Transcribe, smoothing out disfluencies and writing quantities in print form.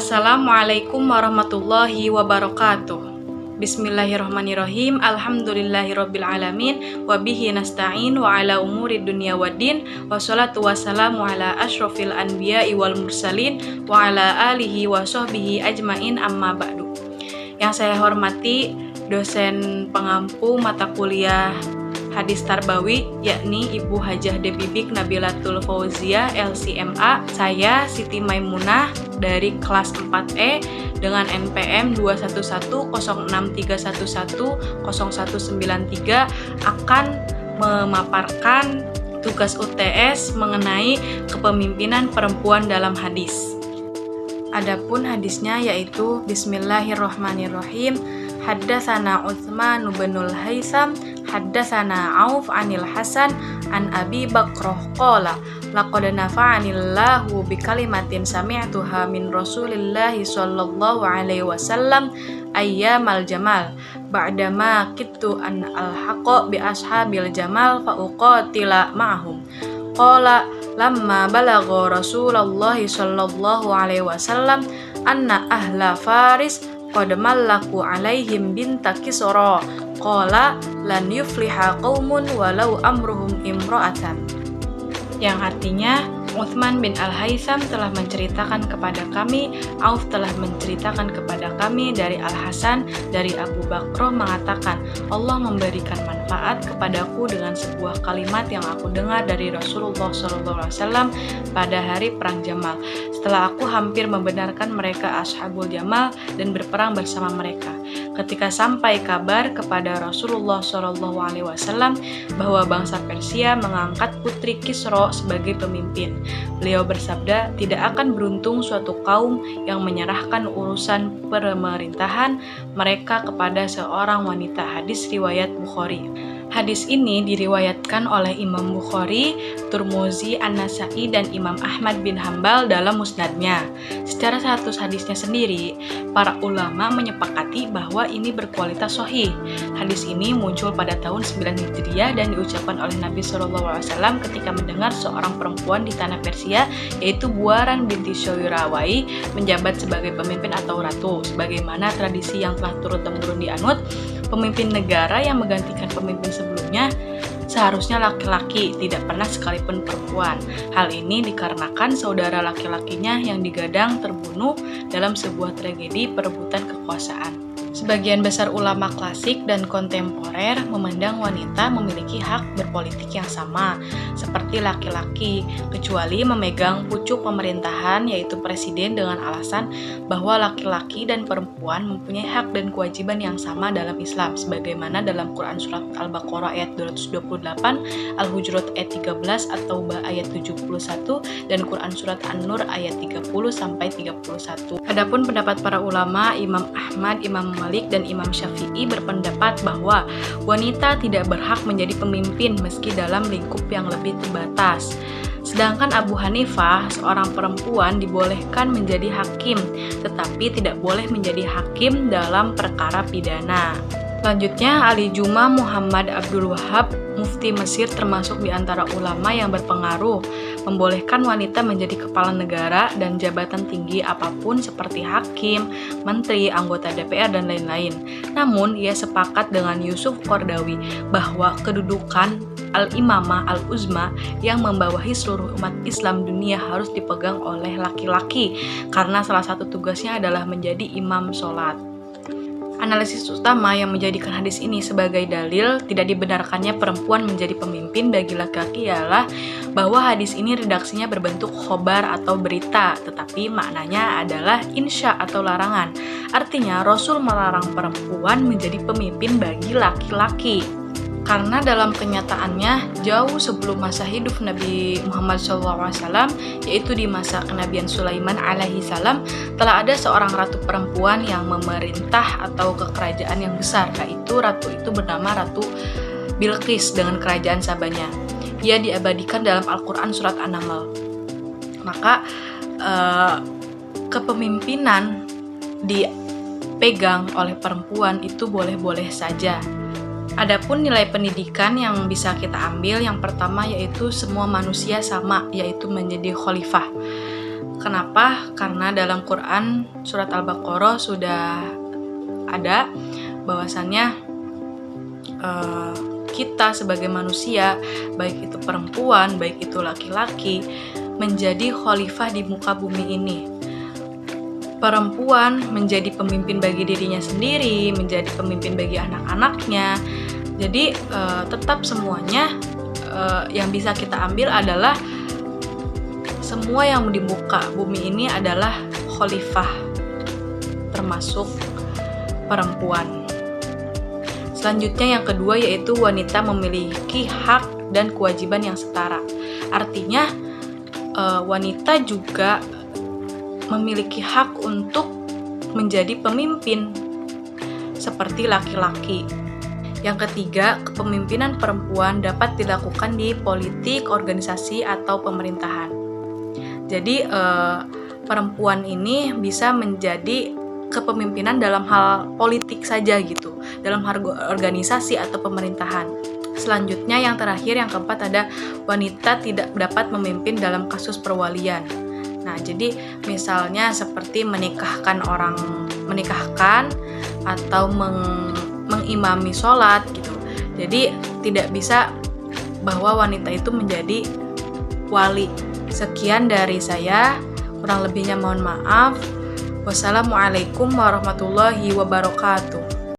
Assalamualaikum warahmatullahi wabarakatuh. Bismillahirrahmanirrahim. Alhamdulillahirrabbilalamin. Wabihi nasta'in wa ala umuri dunia waddin. Wassalatu wassalamu ala ashrafil anbiya'i wal mursalin wa ala alihi wa sahbihi ajmain amma ba'du. Yang saya hormati dosen pengampu mata kuliah Hadis Tarbawi, yakni Ibu Hajah Debibik Nabilatul Fauzia LCMA. Saya Siti Maimunah dari kelas 4E dengan NPM 2110631100193 akan memaparkan tugas UTS mengenai kepemimpinan perempuan dalam hadis. Adapun hadisnya yaitu Bismillahirrahmanirrahim. Haddatsana Utsman binul Haitsam haddatsana Auf anil Hasan an Abi Bakrah qala laqad nafa'anillahu bikalimatin sami'tuha min Rasulillahi sallallahu alaihi wasallam ayyamal jamal ba'dama kittu an alhaqa bi ashabil jamal fa uqatila ma'ahum qala lamma balagha Rasulullahi sallallahu alaihi wasallam anna ahla Faris qad mallaku alaihim binta Kisra qala lan yufliha qaumun walau amruhum imra'atan, yang artinya Utsman bin Al-Haitsam telah menceritakan kepada kami, Auf telah menceritakan kepada kami dari Al-Hasan, dari Abu Bakrah mengatakan, Allah memberikan manfaat kepadaku dengan sebuah kalimat yang aku dengar dari Rasulullah SAW pada hari Perang Jamal. Setelah aku hampir membenarkan mereka Ashabul Jamal dan berperang bersama mereka. Ketika sampai kabar kepada Rasulullah SAW bahwa bangsa Persia mengangkat putri Kisra sebagai pemimpin, beliau bersabda, tidak akan beruntung suatu kaum yang menyerahkan urusan pemerintahan mereka kepada seorang wanita. Hadis riwayat Bukhari. Hadis ini diriwayatkan oleh Imam Bukhari, Turmuzi, An-Nasai, dan Imam Ahmad bin Hambal dalam musnadnya. Secara status hadisnya sendiri, para ulama menyepakati bahwa ini berkualitas sahih. Hadis ini muncul pada tahun 9 Hijriah dan diucapkan oleh Nabi SAW ketika mendengar seorang perempuan di tanah Persia, yaitu Buaran binti Syairawai, menjabat sebagai pemimpin atau ratu, sebagaimana tradisi yang telah turun-temurun dianut. Pemimpin negara yang menggantikan pemimpin sebelumnya seharusnya laki-laki, tidak pernah sekalipun perempuan. Hal ini dikarenakan saudara laki-lakinya yang digadang terbunuh dalam sebuah tragedi perebutan kekuasaan. Sebagian besar ulama klasik dan kontemporer memandang wanita memiliki hak berpolitik yang sama seperti laki-laki, kecuali memegang pucuk pemerintahan yaitu presiden dengan alasan bahwa laki-laki dan perempuan mempunyai hak dan kewajiban yang sama dalam Islam, sebagaimana dalam Quran Surat Al-Baqarah ayat 228, Al-Hujurat ayat 13, At-Taubah ayat 71, dan Quran Surat An-Nur ayat 30-31. Adapun pendapat para ulama, Imam Ahmad, Imam Malik, dan Imam Syafi'i berpendapat bahwa wanita tidak berhak menjadi pemimpin meski dalam lingkup yang lebih terbatas. Sedangkan Abu Hanifah, seorang perempuan, dibolehkan menjadi hakim, tetapi tidak boleh menjadi hakim dalam perkara pidana. Selanjutnya, Ali Juma Muhammad Abdul Wahab, mufti Mesir, termasuk di antara ulama yang berpengaruh, membolehkan wanita menjadi kepala negara dan jabatan tinggi apapun seperti hakim, menteri, anggota DPR, dan lain-lain. Namun, ia sepakat dengan Yusuf Qardawi bahwa kedudukan Al-Imamah Al-Uzma yang membawahi seluruh umat Islam dunia harus dipegang oleh laki-laki, karena salah satu tugasnya adalah menjadi imam sholat. Analisis utama yang menjadikan hadis ini sebagai dalil tidak dibenarkannya perempuan menjadi pemimpin bagi laki-laki ialah bahwa hadis ini redaksinya berbentuk khobar atau berita, tetapi maknanya adalah insya atau larangan. Artinya Rasul melarang perempuan menjadi pemimpin bagi laki-laki. Karena dalam kenyataannya jauh sebelum masa hidup Nabi Muhammad SAW, yaitu di masa kenabian Sulaiman alaihi salam, telah ada seorang ratu perempuan yang memerintah atau kekerajaan yang besar, yaitu ratu itu bernama Ratu Bilqis dengan kerajaan Sabanya. Ia diabadikan dalam Al-Quran Surat An-Naml. Maka kepemimpinan dipegang oleh perempuan itu boleh-boleh saja. Adapun nilai pendidikan yang bisa kita ambil, yang pertama yaitu semua manusia sama, yaitu menjadi khalifah. Kenapa? Karena dalam Quran surat Al-Baqarah sudah ada bahwasannya kita sebagai manusia, baik itu perempuan, baik itu laki-laki, menjadi khalifah di muka bumi ini. Perempuan menjadi pemimpin bagi dirinya sendiri, menjadi pemimpin bagi anak-anaknya. Jadi tetap semuanya yang bisa kita ambil adalah semua yang di muka bumi ini adalah khalifah, termasuk perempuan. Selanjutnya yang kedua yaitu wanita memiliki hak dan kewajiban yang setara. Artinya wanita juga memiliki hak untuk menjadi pemimpin seperti laki-laki. Yang ketiga, kepemimpinan perempuan dapat dilakukan di politik, organisasi, atau pemerintahan. Jadi perempuan ini bisa menjadi kepemimpinan dalam hal politik saja gitu, dalam hal organisasi atau pemerintahan. Selanjutnya yang terakhir, yang keempat, ada wanita tidak dapat memimpin dalam kasus perwalian. Nah, jadi misalnya seperti menikahkan atau mengimami sholat gitu. Jadi tidak bisa bahwa wanita itu menjadi wali. Sekian dari saya, kurang lebihnya mohon maaf. Wassalamualaikum warahmatullahi wabarakatuh.